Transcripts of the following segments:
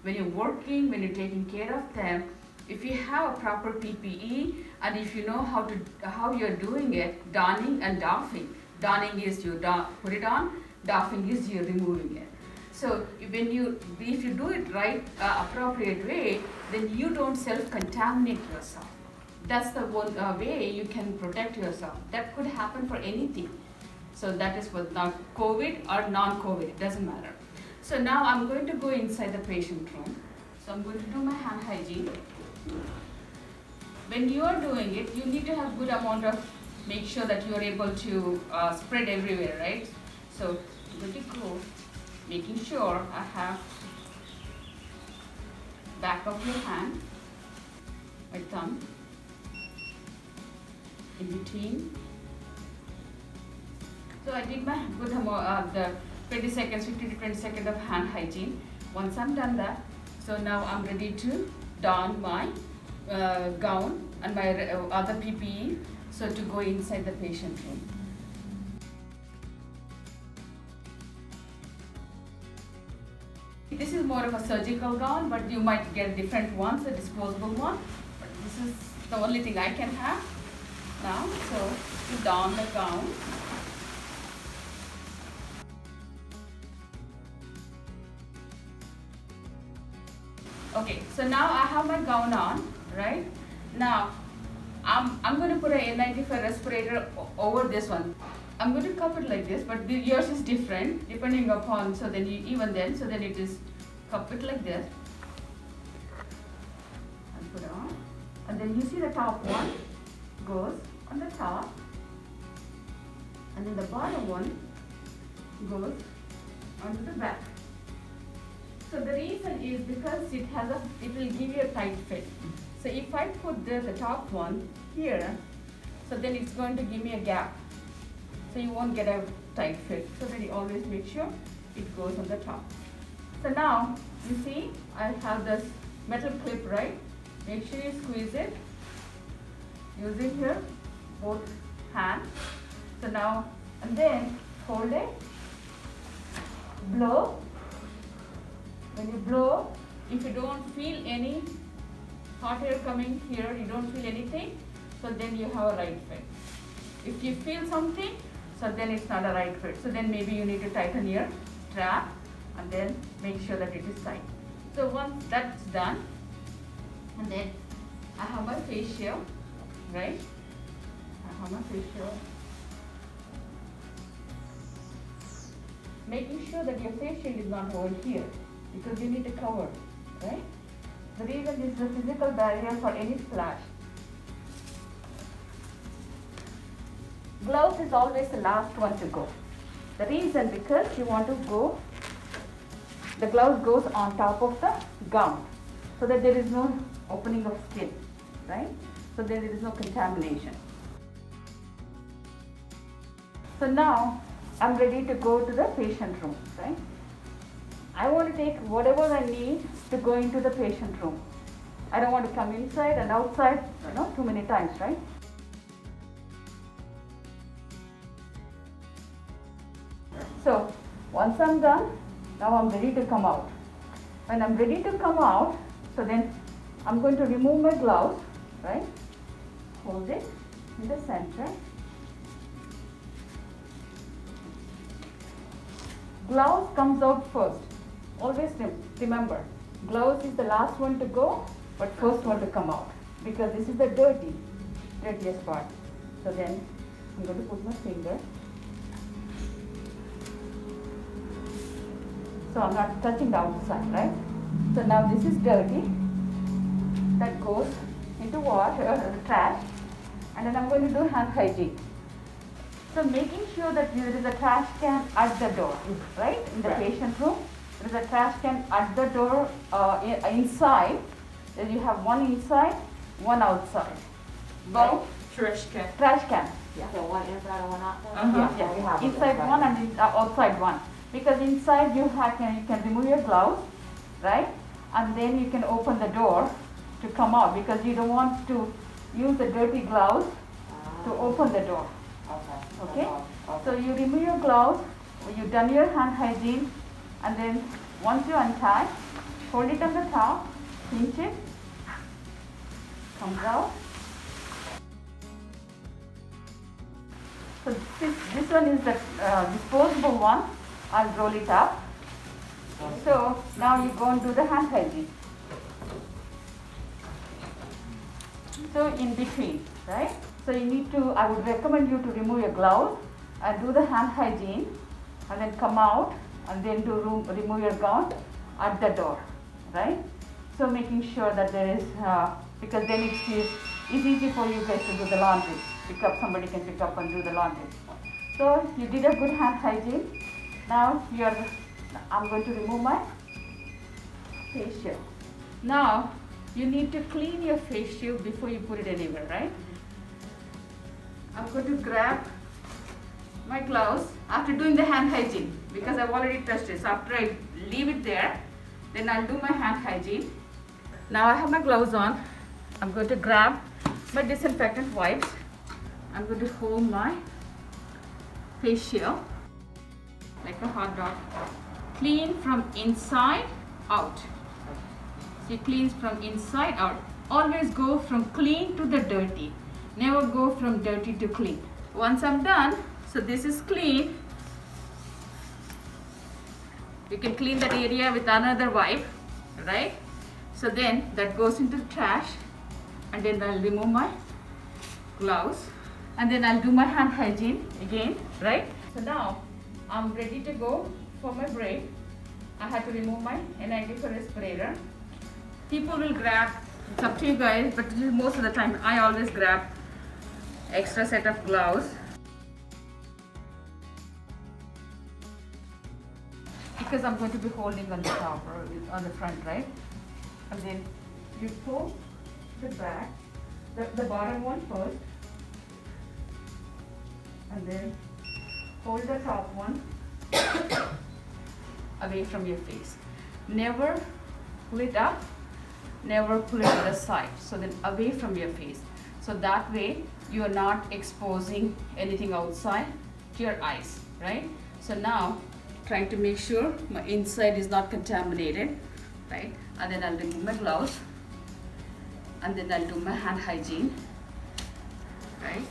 when you're working, when you're taking care of them, if you have a proper PPE and if you know how you're doing it, donning and doffing. Donning is you put it on, doffing is you removing it. So if you do it right, appropriate way, then you don't self-contaminate yourself. That's the one way you can protect yourself. That could happen for anything. So that is for not COVID or non-COVID, it doesn't matter. So now I'm going to go inside the patient room. So I'm going to do my hand hygiene. When you are doing it, you need to have good amount of, make sure that you are able to spread everywhere, right? So I'm going to go, making sure I have back of your hand, my thumb, in between. So I did my good amount, the 20 seconds, 15 to 20 seconds of hand hygiene. Once I'm done that, so now I'm ready to don my gown and my other PPE, so to go inside the patient room. This is more of a surgical gown, but you might get different ones, a disposable one. But this is the only thing I can have now. So to don the gown. Okay, so now I have my gown on, right? Now I'm going to put an N95 respirator over this one. I'm going to cup it like this, but yours is different depending upon, so then it is cup it like this and put it on. And then you see the top one goes on the top, and then the bottom one goes onto the back. So the reason is because it will give you a tight fit. So if I put the top one here, so then it's going to give me a gap. So you won't get a tight fit. So then you always make sure it goes on the top. So now you see I have this metal clip, right? Make sure you squeeze it using here both hands. So now and then hold it, blow. When you blow, if you don't feel any hot air coming here, you don't feel anything, so then you have a right fit. If you feel something, so then it's not a right fit. So then maybe you need to tighten your strap and then make sure that it is tight. So once that's done, and then I have my face shield, right? I have my face shield. Making sure that your face shield is not over here, because you need to cover, right? The reason is the physical barrier for any splash. Gloves is always the last one to go. The reason, because you want to go, the glove goes on top of the gown, so that there is no opening of skin, right? So there is no contamination. So now I'm ready to go to the patient room, right? I want to take whatever I need to go into the patient room. I don't want to come inside and outside, too many times, right? So once I'm done, now I'm ready to come out. When I'm ready to come out, so then I'm going to remove my gloves, right? Hold it in the center. Gloves comes out first. Always remember, gloves is the last one to go, but first one to come out, because this is the dirtiest part. So then I'm going to put my finger. So I'm not touching the outside, right? So now this is dirty. That goes into water, trash, and then I'm going to do hand hygiene. So making sure that there is a trash can at the door, right? In the patient room. There is a trash can at the door inside. Then you have one inside, one outside. Both? Trash can. Trash can. Yeah. So one inside and one outside? Yeah. We have Inside one and outside one. Because inside you can remove your gloves, right? And then you can open the door to come out, because you don't want to use the dirty gloves to open the door. Okay? So you remove your gloves, you've done your hand hygiene, and then once you untie, hold it on the top, pinch it, comes out. So this one is the disposable one. I'll roll it up. So now you go and do the hand hygiene. So in between, right? So you need to, I would recommend you to remove your gloves and do the hand hygiene and then come out and then remove your gown at the door, right? So making sure that there is, because then it's easy for you guys to do the laundry. Somebody can pick up and do the laundry. So you did a good hand hygiene. Now I'm going to remove my face shield. Now you need to clean your face shield before you put it anywhere, right? I'm going to grab my gloves after doing the hand hygiene because I've already touched it. So after I leave it there, then I'll do my hand hygiene. Now I have my gloves on. I'm going to grab my disinfectant wipes. I'm going to hold my face shield like a hot dog. Clean from inside out. So you clean from inside out. Always go from clean to the dirty. Never go from dirty to clean. Once I'm done, so this is clean. You can clean that area with another wipe, right? So then that goes into the trash, and then I'll remove my gloves, and then I'll do my hand hygiene again, right? So now I'm ready to go for my break. I had to remove my N95 respirator. People will grab, it's up to you guys, but most of the time I always grab extra set of gloves. Because I'm going to be holding on the top or on the front, right? And then you pull the back, the bottom one first, and then hold the top one away from your face. Never pull it up, never pull it to the side. So then away from your face. So that way you are not exposing anything outside to your eyes, right? So now trying to make sure my inside is not contaminated, right? And then I'll remove my gloves, and then I'll do my hand hygiene, right?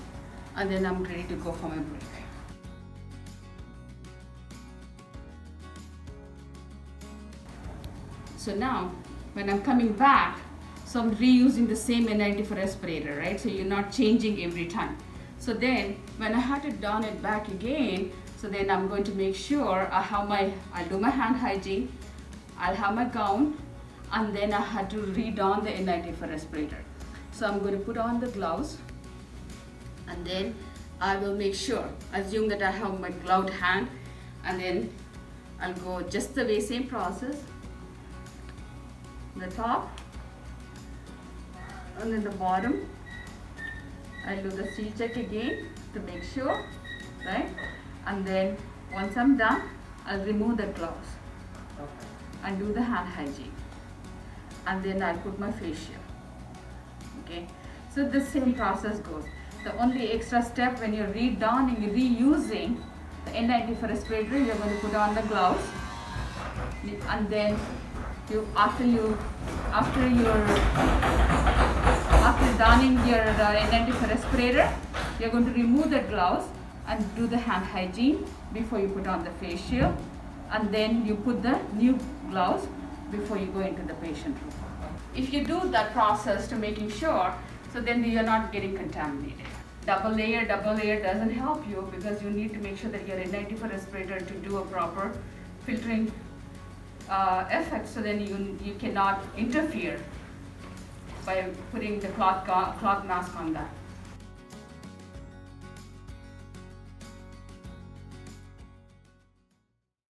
And then I'm ready to go for my break. So now when I'm coming back, so I'm reusing the same N95 respirator, right? So you're not changing every time. So then when I have to don it back again, so then I'm going to make sure I'll do my hand hygiene, I'll have my gown, and then I had to re-don the N95 respirator. So I'm going to put on the gloves, and then I will make sure, assume that I have my gloved hand, and then I'll go just the way, same process. The top, and then the bottom. I'll do the seal check again to make sure, right? And then once I'm done, I'll remove the gloves and do the hand hygiene. And then I'll put my face shield. Okay, so the same process goes. The only extra step when you're re-donning, reusing the N95 respirator, you're going to put on the gloves, and then after donning your N95 respirator, you're going to remove the gloves and do the hand hygiene before you put on the face shield, and then you put the new gloves before you go into the patient room. If you do that process to making sure, so then you're not getting contaminated. Double layer doesn't help you because you need to make sure that your N95 respirator to do a proper filtering effect, so then you cannot interfere by putting the cloth mask on that.